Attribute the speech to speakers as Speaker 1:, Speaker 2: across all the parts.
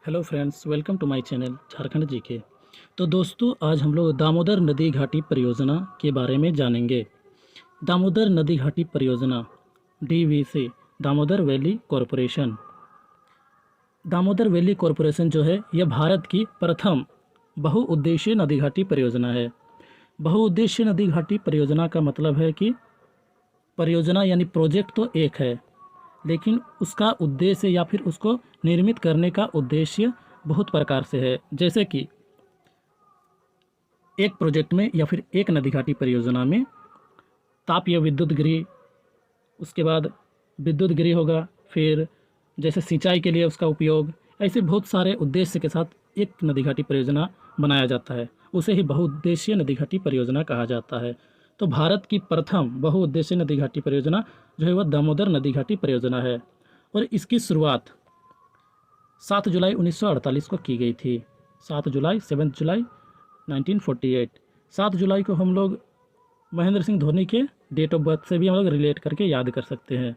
Speaker 1: Hello friends, welcome to my channel Jharkhand GK. तो दोस्तों, आज हम लोग दामोदर नदी घाटी परियोजना के बारे में जानेंगे। दामोदर नदी घाटी परियोजना DVC, Damodar valley corporation. Damodar valley corporation जो है यह भारत की प्रथम बहुउद्देशीय नदी घाटी परियोजना है। बहुउद्देशीय नदी घाटी परियोजना का मतलब है कि परियोजना यानी प्रोजेक्ट तो एक है, लेकिन उसका उद्देश्य या फिर उसको निर्मित करने का उद्देश्य बहुत प्रकार से है। जैसे कि एक प्रोजेक्ट में या फिर एक नदी घाटी परियोजना में तापीय विद्युत गृह, उसके बाद विद्युत गृह होगा, फिर जैसे सिंचाई के लिए उसका उपयोग, ऐसे बहुत सारे उद्देश्य के साथ एक नदी घाटी परियोजना बनाया जाता है। उसे ही बहुउद्देशीय नदी घाटी परियोजना कहा जाता है। तो भारत की प्रथम बहुउद्देशीय नदी घाटी परियोजना जो है वह दामोदर नदी घाटी परियोजना है और इसकी शुरुआत 7 जुलाई 1948 को की गई थी। 7 जुलाई 1948। 7 जुलाई को हम लोग महेंद्र सिंह धोनी के डेट ऑफ बर्थ से भी हम लोग रिलेट करके याद कर सकते हैं।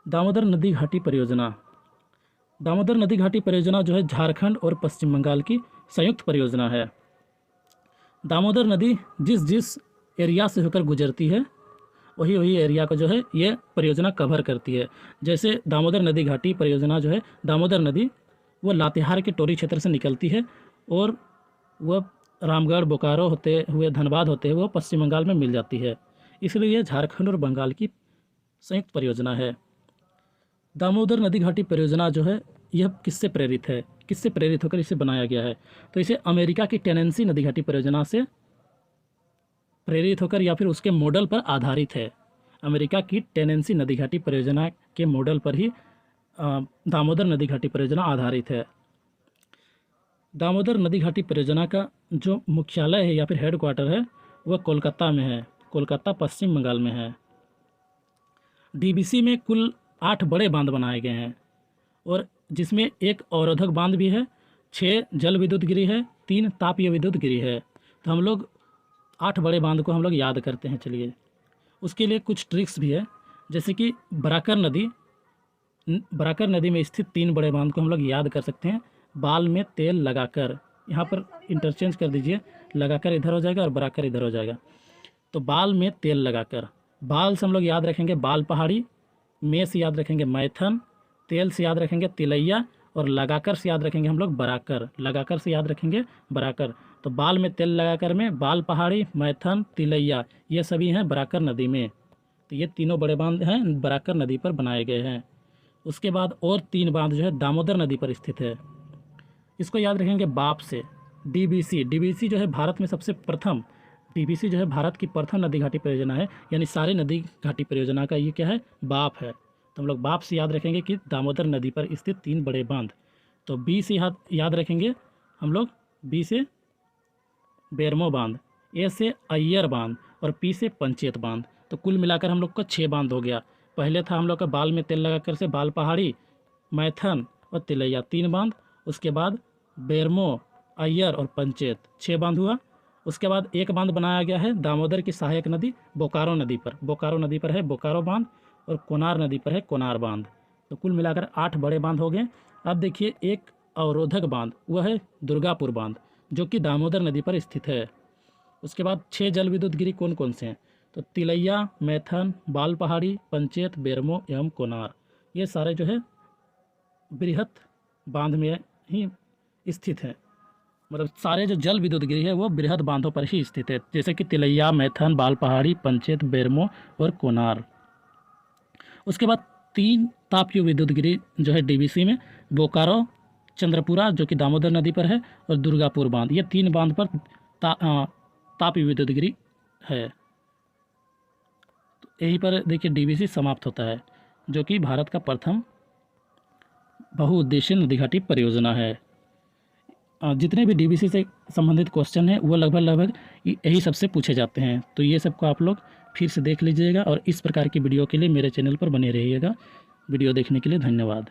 Speaker 1: दामोदर नदी घाटी परियोजना, दामोदर नदी घाटी परियोजना जो है झारखंड और पश्चिम बंगाल की संयुक्त परियोजना है। दामोदर नदी जिस जिस एरिया से होकर गुजरती है वही वही एरिया को जो है ये परियोजना कवर करती है। जैसे दामोदर नदी घाटी परियोजना जो है, दामोदर नदी वो लातेहार के टोरी क्षेत्र से निकलती है और वह रामगढ़, बोकारो होते हुए धनबाद होते हुए वो पश्चिम बंगाल में मिल जाती है। इसलिए यह झारखंड और बंगाल की संयुक्त परियोजना है। दामोदर नदी घाटी परियोजना जो है यह किससे प्रेरित है, किससे प्रेरित होकर इसे बनाया गया है? तो इसे अमेरिका की टेनेंसी नदी घाटी परियोजना से प्रेरित होकर या फिर उसके मॉडल पर आधारित है। अमेरिका की टेनेंसी नदी घाटी परियोजना के मॉडल पर ही दामोदर नदी घाटी परियोजना आधारित है। दामोदर नदी घाटी परियोजना का जो मुख्यालय है या फिर हेड क्वार्टर है वह कोलकाता में है। कोलकाता पश्चिम बंगाल में है। डीवीसी में कुल 8 बड़े बांध बनाए गए हैं और जिसमें एक अवरोधक बांध भी है, 6 जल विद्युत गृह है, 3 तापीय विद्युत गृह है। तो हम लोग 8 बड़े बांध को हम लोग याद करते हैं। चलिए, उसके लिए कुछ ट्रिक्स भी है। जैसे कि बराकर नदी में स्थित 3 बड़े बांध को हम लोग याद कर सकते हैं। बाल में तेल लगाकर, यहाँ पर इंटरचेंज कर दीजिए, लगाकर इधर हो जाएगा और बराकर इधर हो जाएगा। तो बाल में तेल लगाकर, बाल से हम लोग याद रखेंगे बाल पहाड़ी, में से याद रखेंगे मैथन, तेल से याद रखेंगे तिलैया और लगाकर से याद रखेंगे हम लोग बराकर। लगाकर से याद रखेंगे बराकर। तो बाल में तेल लगाकर में बाल पहाड़ी, मैथन, तिलैया, ये सभी हैं बराकर नदी में। तो ये तीनों बड़े बांध हैं बराकर नदी पर बनाए गए हैं। उसके बाद और 3 बांध जो है दामोदर नदी पर स्थित है। इसको याद रखेंगे बाप से। डीवीसी जो है भारत में सबसे प्रथम, डीवीसी जो है भारत की प्रथम नदी घाटी परियोजना है। यानी सारे नदी घाटी परियोजना का ये क्या है, बाप है। तो हम लोग बाप से याद रखेंगे कि दामोदर नदी पर स्थित 3 बड़े बांध। तो बी से याद रखेंगे हम लोग, बी से बेरमो बांध, ए से अय्यर बांध और पी से पंचेत बांध। तो कुल मिलाकर हम लोग का 6 बांध हो गया। पहले था हम लोग का बाल में तेल लगाकर से बाल पहाड़ी, मैथन और तिलैया 3 बांध। उसके बाद बेरमो, अय्यर और पंचेत 6 बांध हुआ। उसके बाद एक बांध बनाया गया है दामोदर की सहायक नदी बोकारो नदी पर। बोकारो नदी पर है बोकारो बांध और कोनार नदी पर है कोनार बांध। तो कुल मिलाकर 8 बड़े बांध हो गए। अब देखिए एक अवरोधक बांध, वह है दुर्गापुर बांध जो कि दामोदर नदी पर स्थित है। उसके बाद 6 जल विद्युत गृह कौन कौन से हैं? तो तिलैया, मैथन, बाल पहाड़ी, पंचेत, बेरमो एवं कोनार, ये सारे जो है बृहत बांध में ही स्थित है। मतलब सारे जो जल विद्युत गृह है वो बृहद बांधों पर ही स्थित है, जैसे कि तिलैया, मैथन, बाल पहाड़ी, पंचेत, बेरमो और कोनार। उसके बाद 3 तापीय विद्युत गृह जो है डीवीसी में, बोकारो, चंद्रपुरा जो कि दामोदर नदी पर है और दुर्गापुर बांध, ये 3 बांध पर तापीय विद्युत गृह है। तो यहीं पर देखिए डीवीसी समाप्त होता है, जो कि भारत का प्रथम बहुउद्देशीय नदी घाटी परियोजना है। जितने भी डीवीसी से संबंधित क्वेश्चन हैं वो लगभग यही सबसे पूछे जाते हैं। तो ये सबको आप लोग फिर से देख लीजिएगा और इस प्रकार की वीडियो के लिए मेरे चैनल पर बने रहिएगा। वीडियो देखने के लिए धन्यवाद।